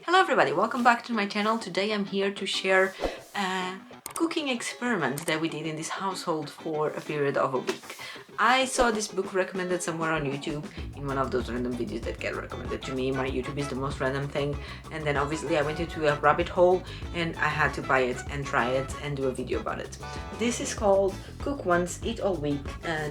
Hello everybody, welcome back to my channel. Today I'm here to share a cooking experiment that we did in this household for a period of a week. I saw this book recommended somewhere on YouTube in one of those random videos that get recommended to me. My YouTube is the most random thing, and then obviously I went into a rabbit hole and I had to buy it and try it and do a video about it. This is called Cook Once, Eat All Week.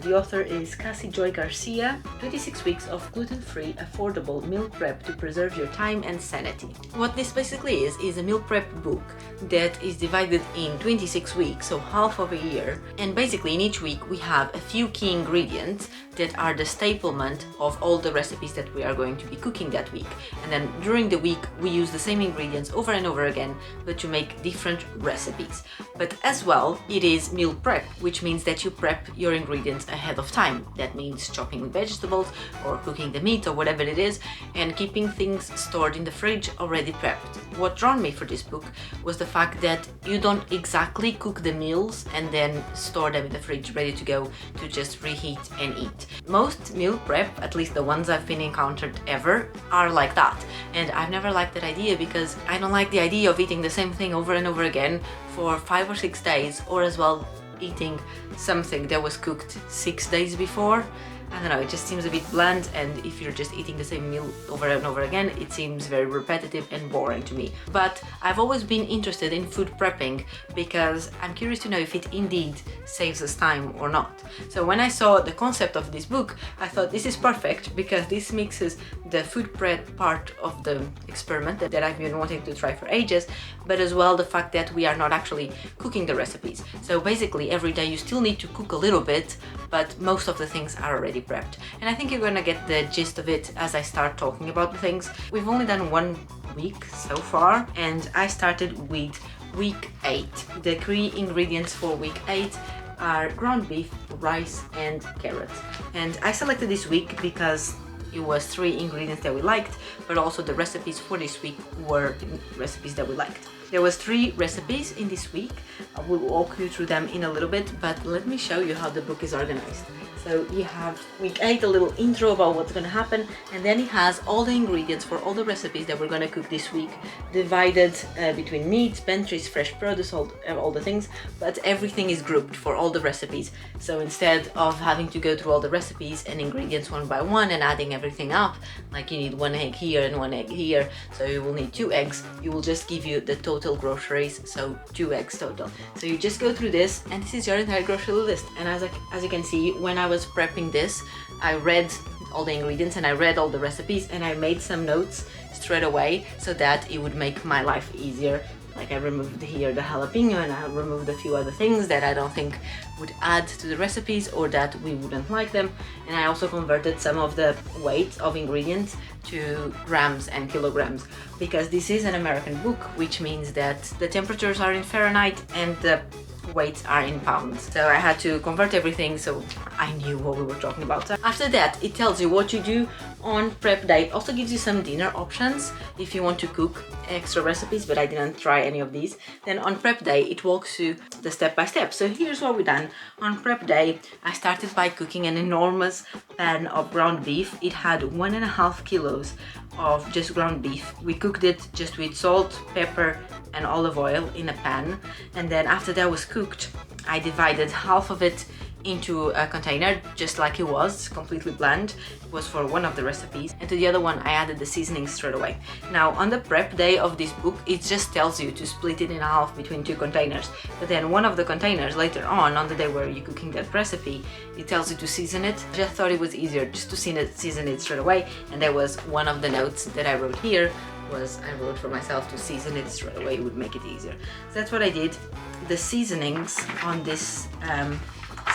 The author is Casserole Garcia. 26 weeks of gluten-free, affordable meal prep to preserve your time and sanity. What this basically is a meal prep book that is divided in 26 weeks, so half of a year. And basically in each week we have a few key ingredients that are the staplement of all the recipes that we are going to be cooking that week. And then during the week we use the same ingredients over and over again, but to make different recipes. But as well, it is meal prep, which means that you prep your ingredients ahead of time. That means chopping vegetables or cooking the meat or whatever it is, and keeping things stored in the fridge already prepped. What drawn me for this book was the fact that you don't exactly cook the meals and then store them in the fridge ready to go to just reheat and eat. Most meal prep, at least the ones I've been encountered ever, are like that. And I've never liked that idea because I don't like the idea of eating the same thing over and over again for 5 or 6 days, or as well eating something that was cooked 6 days before. I don't know, it just seems a bit bland, and if you're just eating the same meal over and over again, it seems very repetitive and boring to me. But I've always been interested in food prepping because I'm curious to know if it indeed saves us time or not. So when I saw the concept of this book, I thought this is perfect because this mixes the food prep part of the experiment that I've been wanting to try for ages, but as well the fact that we are not actually cooking the recipes. So basically every day you still need to cook a little bit, but most of the things are already prepped. And I think you're gonna get the gist of it as I start talking about the things. We've only done 1 week so far, and I started with week 8. The key ingredients for week 8 are ground beef, rice, and carrots. And I selected this week because it was 3 ingredients that we liked, but also the recipes for this week were recipes that we liked. There was 3 recipes in this week. I will walk you through them in a little bit, but let me show you how the book is organized. So you have week 8, a little intro about what's going to happen, and then it has all the ingredients for all the recipes that we're going to cook this week, divided between meats, pantries, fresh produce, all the things, but everything is grouped for all the recipes. So instead of having to go through all the recipes and ingredients one by one and adding everything up, like you need 1 egg here and 1 egg here, so you will need 2 eggs, it will just give you the total groceries, so 2 eggs total. So you just go through this, and this is your entire grocery list. And as you can see, when I was prepping this, I read all the ingredients and I read all the recipes, and I made some notes straight away so that it would make my life easier. Like I removed here the jalapeno, and I removed a few other things that I don't think would add to the recipes or that we wouldn't like them. And I also converted some of the weight of ingredients to grams and kilograms, because this is an American book, which means that the temperatures are in Fahrenheit and the weights are in pounds. So I had to convert everything so I knew what we were talking about. So after that, it tells you what you do on prep day. It also gives you some dinner options if you want to cook extra recipes, but I didn't try any of these. Then on prep day, it walks you the step by step. So here's what we done. On prep day, I started by cooking an enormous pan of ground beef. It had 1.5 kilos of just ground beef. We cooked it just with salt, pepper, and olive oil in a pan. And then after that was cooked, I divided half of it into a container, just like it was, completely bland. It was for one of the recipes, and to the other one I added the seasoning straight away. Now on the prep day of this book, it just tells you to split it in half between 2 containers, but then one of the containers later on the day where you're cooking that recipe, it tells you to season it. I just thought it was easier just to season it straight away, and that was one of the notes that I wrote here. I wrote for myself to season it straight away, it would make it easier. So that's what I did. The seasonings on this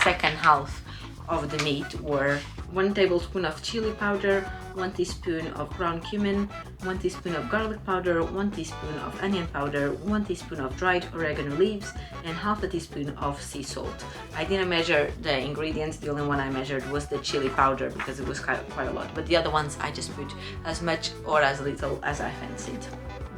second half of the meat were 1 tablespoon of chili powder, 1 teaspoon of ground cumin, 1 teaspoon of garlic powder, 1 teaspoon of onion powder, 1 teaspoon of dried oregano leaves, and half a teaspoon of sea salt. I didn't measure the ingredients. The only one I measured was the chili powder because it was quite a lot, but the other ones I just put as much or as little as I fancied.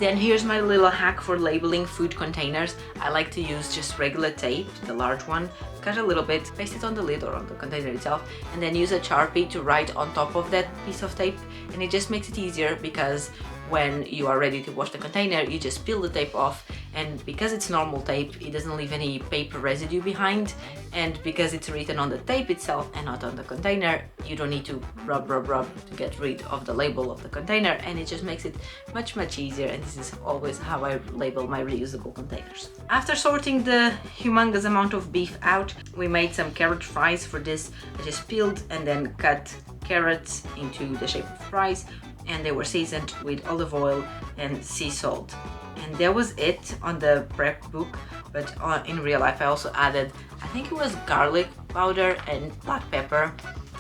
Then here's my little hack for labeling food containers. I like to use just regular tape, the large one, cut a little bit, paste it on the lid or on the container itself, and then use a Sharpie to write on top of that piece of tape. And it just makes it easier because when you are ready to wash the container, you just peel the tape off, and because it's normal tape, it doesn't leave any paper residue behind, and because it's written on the tape itself and not on the container, you don't need to rub to get rid of the label of the container, and it just makes it much easier. And this is always how I label my reusable containers. After sorting the humongous amount of beef out, we made some carrot fries. For this, I just peeled and then cut carrots into the shape of fries, and they were seasoned with olive oil and sea salt. And that was it on the prep book, but in real life I also added, I think it was garlic powder and black pepper,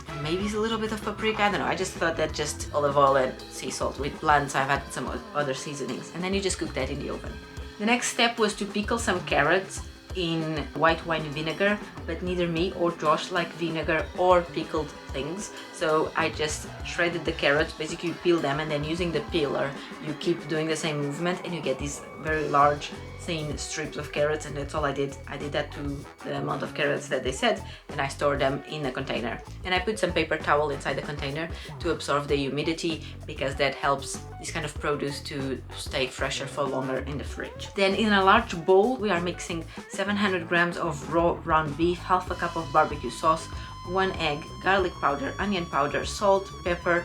and maybe a little bit of paprika, I don't know. I just thought that just olive oil and sea salt with bland, so I've added some other seasonings, and then you just cook that in the oven. The next step was to pickle some carrots in white wine vinegar, but neither me or Josh like vinegar or pickled things, so I just shredded the carrots. Basically you peel them, and then using the peeler you keep doing the same movement, and you get these very large thin strips of carrots, and that's all I did. I did that to the amount of carrots that they said, and I stored them in a container, and I put some paper towel inside the container to absorb the humidity, because that helps this kind of produce to stay fresher for longer in the fridge. Then in a large bowl we are mixing 700 grams of raw ground beef, half a cup of barbecue sauce, 1 egg, garlic powder, onion powder, salt, pepper,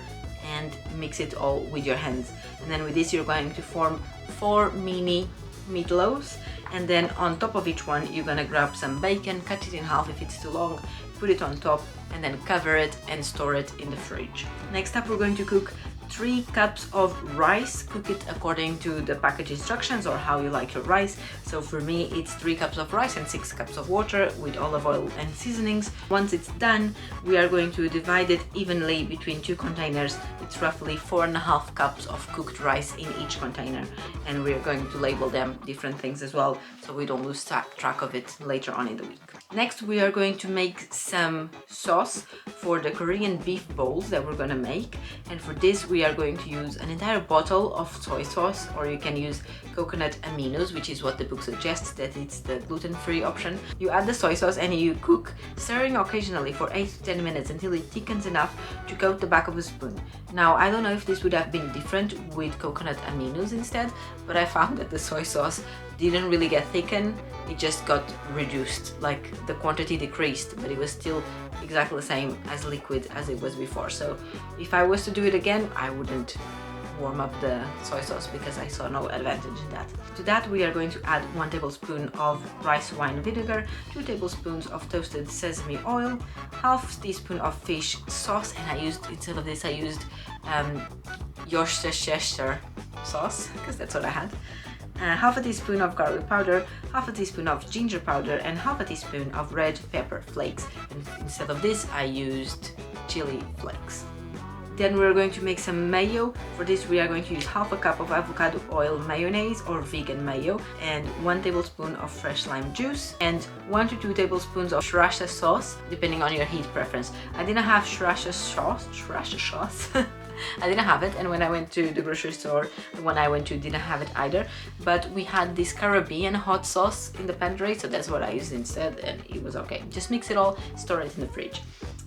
and mix it all with your hands. And then with this you're going to form 4 mini meatloaves, and then on top of each one you're gonna grab some bacon, cut it in half if it's too long, put it on top, and then cover it and store it in the fridge. Next up we're going to cook 3 cups of rice. Cook it according to the package instructions or how you like your rice. So for me it's 3 cups of rice and 6 cups of water with olive oil and seasonings. Once it's done, we are going to divide it evenly between 2 containers. It's roughly 4.5 cups of cooked rice in each container, and we're going to label them different things as well, so we don't lose track of it later on in the week. Next we are going to make some sauce for the Korean beef bowls that we're gonna make, and for this we are going to use an entire bottle of soy sauce, or you can use coconut aminos, which is what the book suggests, that it's the gluten-free option. You add the soy sauce and you cook, stirring occasionally for 8 to 10 minutes until it thickens enough to coat the back of a spoon. Now I don't know if this would have been different with coconut aminos instead, but I found that the soy sauce didn't really get thickened, it just got reduced, like the quantity decreased, but it was still exactly the same as liquid as it was before. So if I was to do it again, I wouldn't warm up the soy sauce because I saw no advantage in that. To that we are going to add 1 tablespoon of rice wine vinegar, 2 tablespoons of toasted sesame oil, half teaspoon of fish sauce, and I used, instead of this I used Worcestershire sauce because that's what I had. Half a teaspoon of garlic powder, half a teaspoon of ginger powder, and half a teaspoon of red pepper flakes. And instead of this I used chili flakes. Then we're going to make some mayo. For this we are going to use half a cup of avocado oil mayonnaise or vegan mayo, and 1 tablespoon of fresh lime juice, and 1 to 2 tablespoons of sriracha sauce, depending on your heat preference. I didn't have sriracha sauce. I didn't have it, and when I went to the grocery store, the one I went to didn't have it either, but we had this Caribbean hot sauce in the pantry, so that's what I used instead, and it was okay. Just mix it all, store it in the fridge.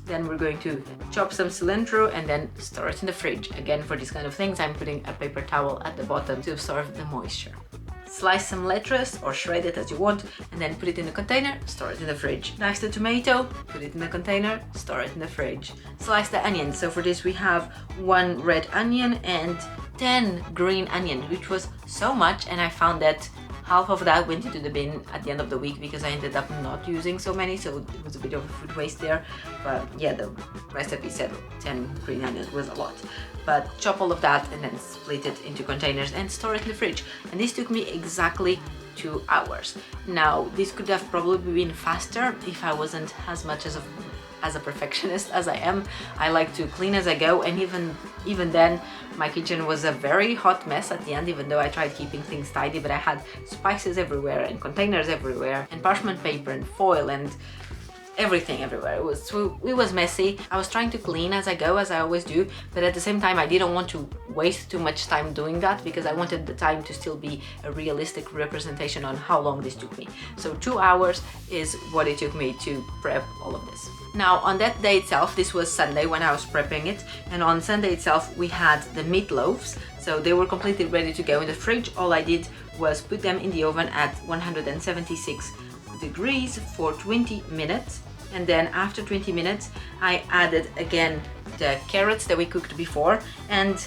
Then we're going to chop some cilantro and then store it in the fridge. Again, for these kind of things I'm putting a paper towel at the bottom to absorb the moisture. Slice some lettuce or shred it as you want, and then put it in a container, store it in the fridge. Dice the tomato, put it in a container, store it in the fridge. Slice the onions. So for this we have 1 red onion and 10 green onions, which was so much, and I found that half of that went into the bin at the end of the week because I ended up not using so many, so it was a bit of food waste there. But yeah, the recipe said 10 green onions was a lot. But chop all of that and then split it into containers and store it in the fridge. And this took me exactly 2 hours. Now, this could have probably been faster if I wasn't as much as a perfectionist as I am. I like to clean as I go, and even then my kitchen was a very hot mess at the end, even though I tried keeping things tidy. But I had spices everywhere and containers everywhere and parchment paper and foil and everything everywhere. It was messy. I was trying to clean as I go, as I always do, but at the same time I didn't want to waste too much time doing that because I wanted the time to still be a realistic representation on how long this took me. So 2 hours is what it took me to prep all of this. Now on that day itself, this was Sunday when I was prepping it, and on Sunday itself we had the meatloaves. So they were completely ready to go in the fridge. All I did was put them in the oven at 176 degrees for 20 minutes, and then after 20 minutes I added again the carrots that we cooked before, and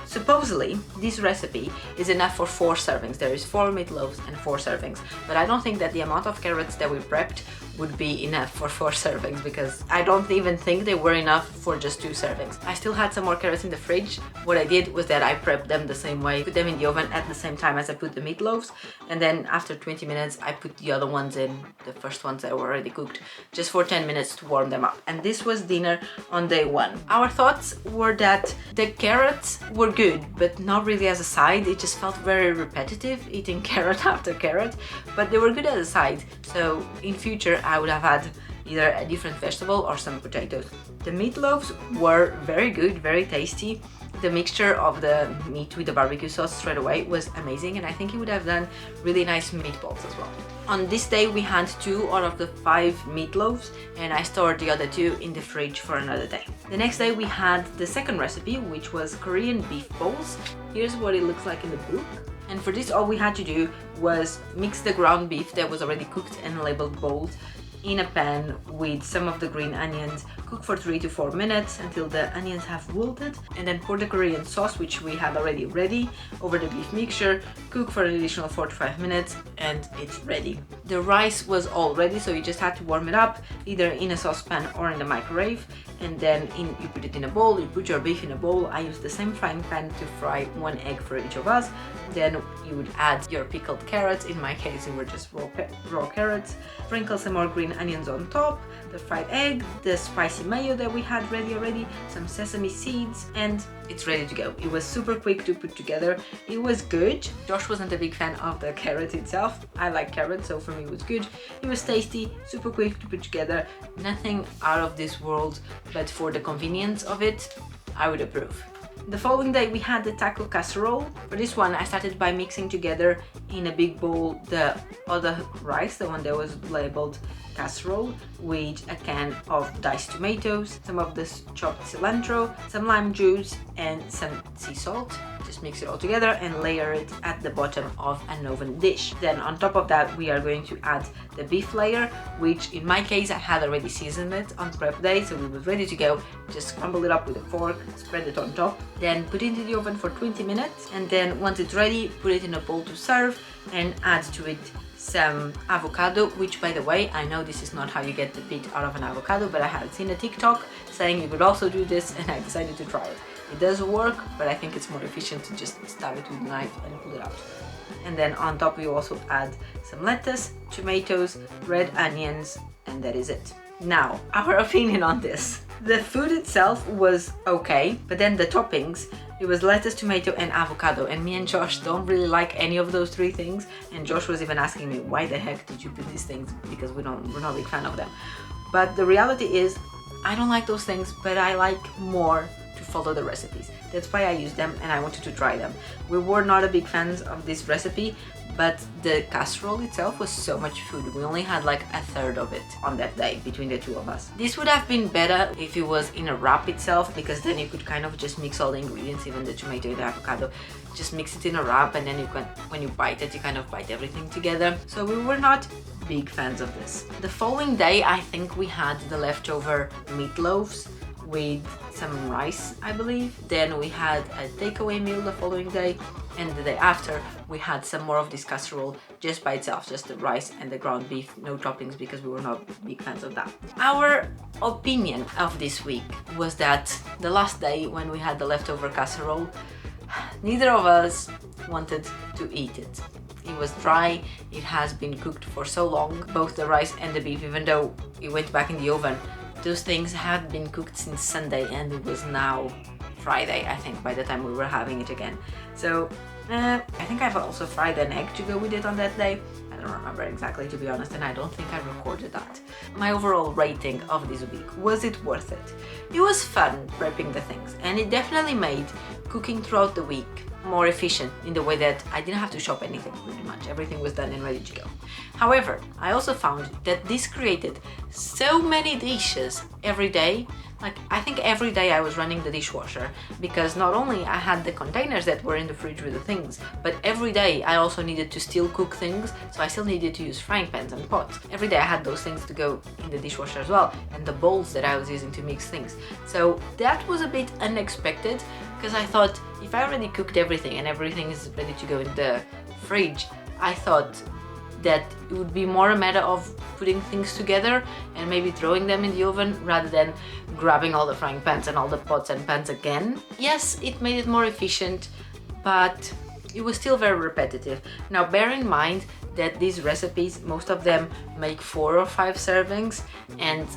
supposedly this recipe is enough for 4 servings. There is 4 meatloaves and 4 servings, but I don't think that the amount of carrots that we prepped would be enough for 4 servings, because I don't even think they were enough for just 2 servings. I still had some more carrots in the fridge. What I did was that I prepped them the same way, put them in the oven at the same time as I put the meatloaves, and then after 20 minutes I put the other ones in, the first ones that were already cooked, just for 10 minutes to warm them up. And this was dinner on day 1. Our thoughts were that the carrots were good, but not really as a side. It just felt very repetitive eating carrot after carrot, but they were good as a side. So in future I would have had either a different vegetable or some potatoes. The meatloaves were very good, very tasty. The mixture of the meat with the barbecue sauce straight away was amazing, and I think it would have done really nice meatballs as well. On this day we had 2 out of the 5 meatloaves, and I stored the other 2 in the fridge for another day. The next day we had the second recipe, which was Korean beef bowls. Here's what it looks like in the book. And for this all we had to do was mix the ground beef that was already cooked and labeled bowls in a pan with some of the green onions, cook for 3 to 4 minutes until the onions have wilted, and then pour the Korean sauce, which we had already ready, over the beef mixture, cook for an additional 4 to 5 minutes, and it's ready. The rice was all ready, so you just had to warm it up either in a saucepan or in the microwave, and then you put it in a bowl. You put your beef in a bowl. I used the same frying pan to fry 1 egg for each of us. Then you would add your pickled carrots. In my case, it were just raw carrots. Sprinkle some more green onions on top, the fried egg, the spicy mayo that we had ready already, some sesame seeds, and it's ready to go. It was super quick to put together. It was good. Josh wasn't a big fan of the carrot itself. I like carrots, so for me it was good. It was tasty, super quick to put together. Nothing out of this world, but for the convenience of it, I would approve. The following day we had the taco casserole. For this one I started by mixing together in a big bowl the other rice, the one that was labeled casserole, with a can of diced tomatoes, some of this chopped cilantro, some lime juice, and some sea salt. Just mix it all together and layer it at the bottom of an oven dish. Then on top of that we are going to add the beef layer, which in my case I had already seasoned it on prep day, so it was ready to go. Just crumble it up with a fork, spread it on top, then put it into the oven for 20 minutes, and then once it's ready, put it in a bowl to serve and add to it some avocado, which by the way, I know this is not how you get the bit out of an avocado, but I had seen a TikTok saying you could also do this, and I decided to try it. It does work, but I think it's more efficient to just stab it with a knife and pull it out. And then on top we also add some lettuce, tomatoes, red onions, and that is it. Now, our opinion on this. The food itself was okay, but then the toppings, it was lettuce, tomato, and avocado, and me and Josh don't really like any of those 3 things, and Josh was even asking me, why the heck did you put these things, because we're not a big fan of them. But the reality is, I don't like those things, but I like more to follow the recipes. That's why I used them and I wanted to try them. We were not a big fans of this recipe, but the casserole itself was so much food. We only had like a third of it on that day between the 2 of us. This would have been better if it was in a wrap itself, because then you could kind of just mix all the ingredients, even the tomato and the avocado, just mix it in a wrap, and then you can, when you bite it, you kind of bite everything together. So we were not big fans of this. The following day, I think we had the leftover meatloaves with some rice, I believe. Then we had a takeaway meal the following day, and the day after we had some more of this casserole just by itself, just the rice and the ground beef, no toppings, because we were not big fans of that. Our opinion of this week was that the last day when we had the leftover casserole, neither of us wanted to eat it. It was dry, it has been cooked for so long, both the rice and the beef, even though it went back in the oven. Those things had been cooked since Sunday, and it was now Friday, I think, by the time we were having it again. So I think I've also fried an egg to go with it on that day. I don't remember exactly, to be honest, and I don't think I recorded that. My overall rating of this week, was it worth it? It was fun prepping the things, and it definitely made cooking throughout the week more efficient in the way that I didn't have to shop anything pretty much. Everything was done and ready to go. However, I also found that this created so many dishes every day. Like, I think every day I was running the dishwasher, because not only I had the containers that were in the fridge with the things, but every day I also needed to still cook things, so I still needed to use frying pans and pots. Every day I had those things to go in the dishwasher as well, and the bowls that I was using to mix things. So that was a bit unexpected, because I thought if I already cooked everything and everything is ready to go in the fridge, I thought that it would be more a matter of putting things together and maybe throwing them in the oven rather than grabbing all the frying pans and all the pots and pans again. Yes, it made it more efficient, but it was still very repetitive. Now bear in mind that these recipes, most of them make 4 or 5 servings, and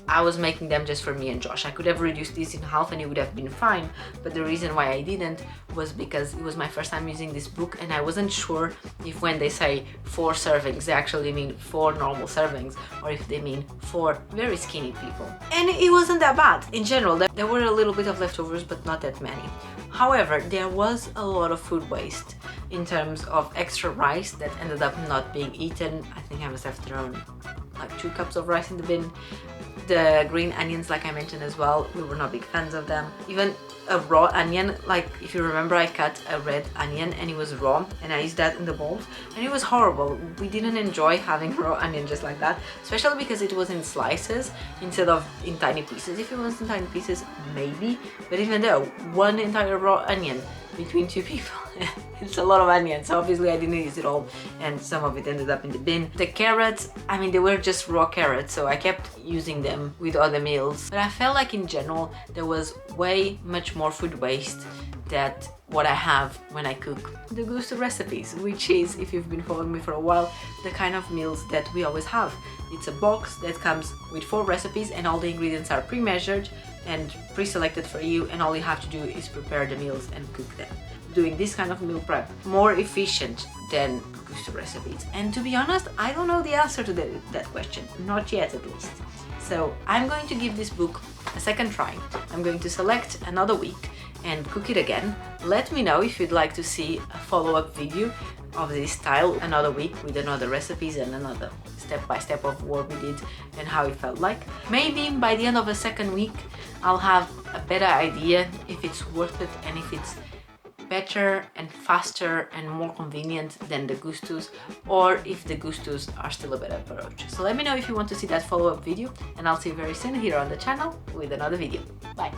I was making them just for me and Josh. I could have reduced these in half and it would have been fine, but the reason why I didn't was because it was my first time using this book, and I wasn't sure if when they say 4 servings they actually mean 4 normal servings, or if they mean 4 very skinny people. And it wasn't that bad. In general, there were a little bit of leftovers, but not that many. However, there was a lot of food waste in terms of extra rice that ended up not being eaten. I think I must have thrown like 2 cups of rice in the bin. The green onions, like I mentioned as well, we were not big fans of them. Even a raw onion, like if you remember, I cut a red onion and it was raw, and I used that in the bowls, and it was horrible. We didn't enjoy having raw onion just like that, especially because it was in slices instead of in tiny pieces. If it was in tiny pieces, maybe, but even though, 1 entire raw onion between 2 people, it's a lot of onion, so obviously I didn't use it all, and some of it ended up in the bin. The carrots, I mean, they were just raw carrots, so I kept using them with other meals, but I felt like in general there was way much more food waste than what I have when I cook the gusto recipes, which is, if you've been following me for a while, the kind of meals that we always have. It's a box that comes with 4 recipes, and all the ingredients are pre-measured and pre-selected for you, and all you have to do is prepare the meals and cook them. Doing this kind of meal prep more efficient than gusto recipes? And to be honest, I don't know the answer to that question, not yet at least. So I'm going to give this book a second try. I'm going to select another week and cook it again. Let me know if you'd like to see a follow-up video of this style another week with another recipes and another step-by-step of what we did and how it felt like. Maybe by the end of the second week I'll have a better idea if it's worth it and if it's better and faster and more convenient than the gustos, or if the gustos are still a better approach. So let me know if you want to see that follow-up video, and I'll see you very soon here on the channel with another video. Bye!